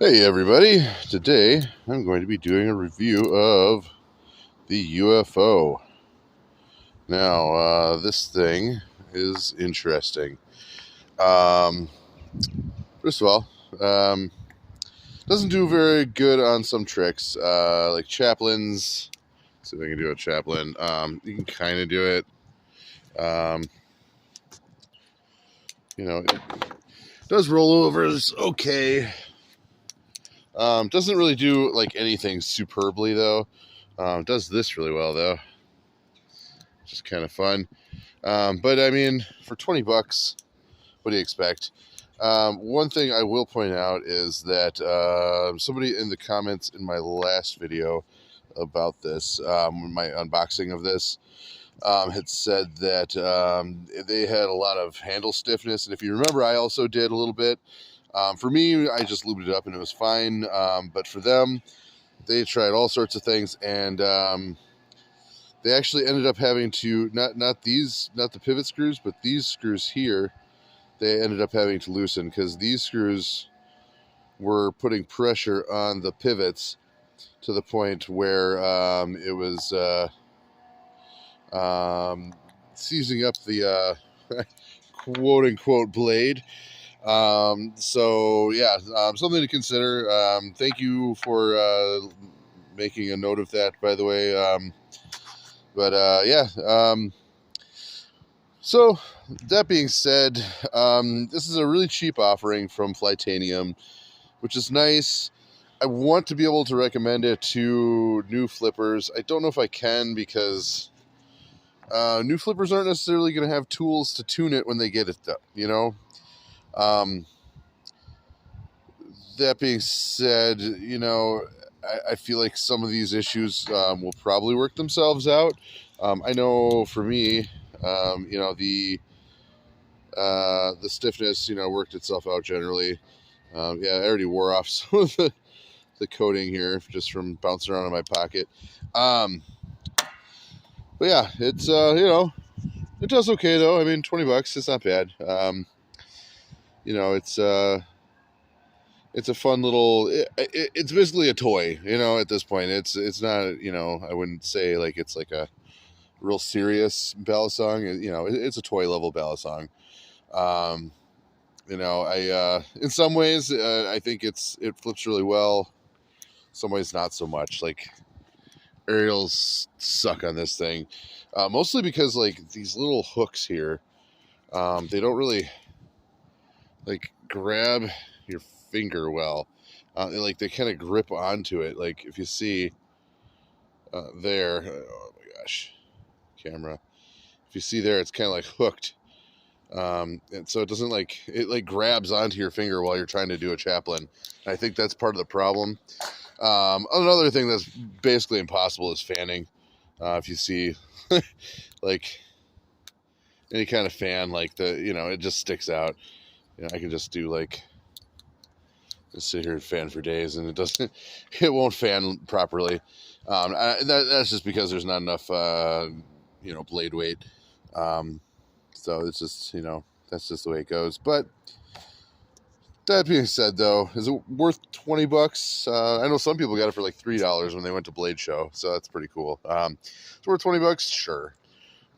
Hey everybody, today I'm going to be doing a review of the UFO. Now, this thing is interesting. Um, First of all, doesn't do very good on some tricks, like chaplains. Let's see if I can do a chaplain. You can kind of do it. Um, it does rollovers okay. Doesn't really do like anything superbly though. Does this really well though, which is kind of fun. But I mean, for 20 bucks, what do you expect? One thing I will point out is that somebody in the comments in my last video about this, my unboxing of this, had said that they had a lot of handle stiffness. And if you remember, I also did a little bit. For me, I just lubed it up and it was fine. But for them, they tried all sorts of things, and they actually ended up having to not the pivot screws, but these screws here. They ended up having to loosen because these screws were putting pressure on the pivots to the point where it was seizing up the quote unquote blade. So yeah, something to consider. Thank you for making a note of that, by the way. So that being said, this is a really cheap offering from Flytanium, which is nice. I want to be able to recommend it to new flippers. I don't know if I can because new flippers aren't necessarily going to have tools to tune it when they get it, though, That being said, I feel like some of these issues will probably work themselves out. I know for me, the stiffness, worked itself out generally. Yeah, I already wore off some of the coating here just from bouncing around in my pocket. But yeah, it's, it does okay though. I mean, 20 bucks, it's not bad. It's a fun little, it's basically a toy, at this point. It's not, I wouldn't say like it's like a real serious balisong. It's a toy level balisong. I in some ways I think it flips really well. Some ways not so much. Like aerials suck on this thing, mostly because like these little hooks here, they don't really like grab your finger well. They kind of grip onto it. Like if you see there, oh my gosh, camera. If you see there, it's kind of like hooked. And so it doesn't it grabs onto your finger while you're trying to do a chaplain. I think that's part of the problem. Another thing that's basically impossible is fanning. If you see like any kind of fan, like it just sticks out. I can just do just sit here and fan for days and it won't fan properly. That's just because there's not enough, blade weight. So it's just, that's just the way it goes. But that being said, though, is it worth 20 bucks? I know some people got it for like $3 when they went to Blade Show, so that's pretty cool. It's worth 20 bucks, sure.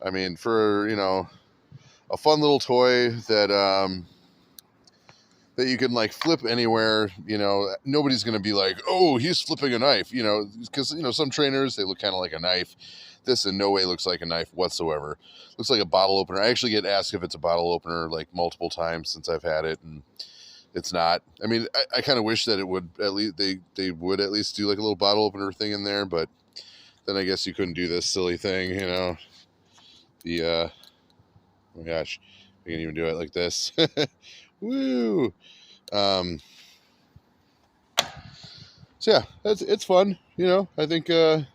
I mean, for a fun little toy that that you can like flip anywhere. Nobody's gonna be like, oh, he's flipping a knife. Because some trainers, they look kind of like a knife. This in no way looks like a knife whatsoever. Looks like a bottle opener. I actually get asked if it's a bottle opener like multiple times since I've had it, and it's not. I mean, I kind of wish that it would at least they would at least do like a little bottle opener thing in there, but then I guess you couldn't do this silly thing, oh my gosh, I can't even do it like this. Woo! So yeah, it's fun. I think I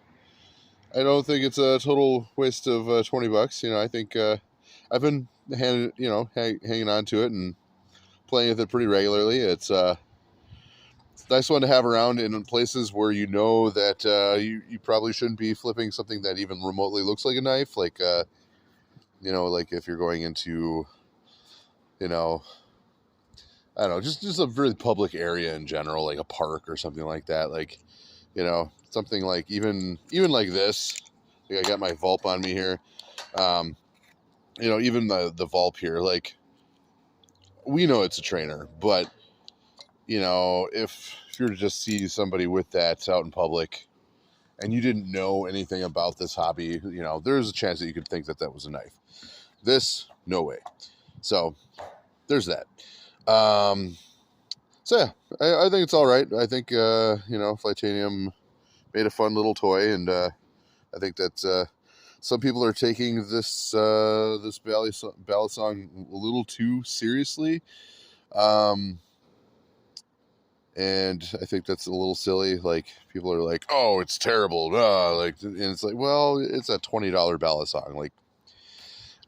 don't think it's a total waste of 20 bucks. I think I've been hanging on to it and playing with it pretty regularly. It's a nice one to have around in places where that you probably shouldn't be flipping something that even remotely looks like a knife, like like if you're going into I don't know, just a really public area in general, like a park or something like that. Like, you know, something like even like this. Like I got my Vulp on me here. Um, you know, even the Vulp here, like we know it's a trainer, but you know, if you were to just see somebody with that out in public and you didn't know anything about this hobby, you know, there's a chance that you could think that that was a knife. This, no way. So there's that. So yeah, I think it's all right. I think you know, Flytanium made a fun little toy, and I think that some people are taking this balisong a little too seriously, and I think that's a little silly. Like people are like, "Oh, it's terrible," like, and it's like, well, it's a $20 balisong. Like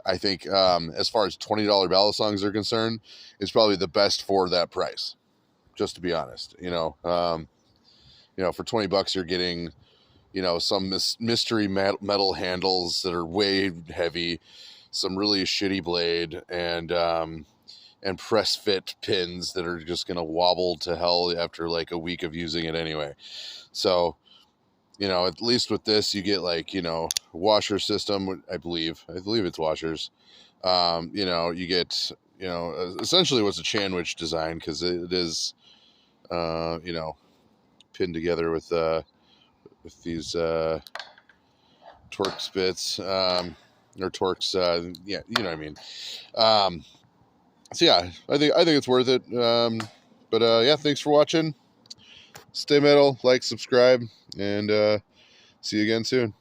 I think as far as $20 balisongs are concerned, it's probably the best for that price. Just to be honest, you know, for $20 you're getting, you know, some mystery metal handles that are way heavy, some really shitty blade, and press fit pins that are just gonna wobble to hell after like a week of using it anyway. So, you know, at least with this, you get like, you know, washer system. I believe it's washers. You know, you get, you know, essentially what's a Chanwich design, because it is, you know, pinned together with these torque spits, or torques. Yeah, you know what I mean. So yeah, I think it's worth it. But yeah, thanks for watching. Stay metal, like, subscribe, and see you again soon.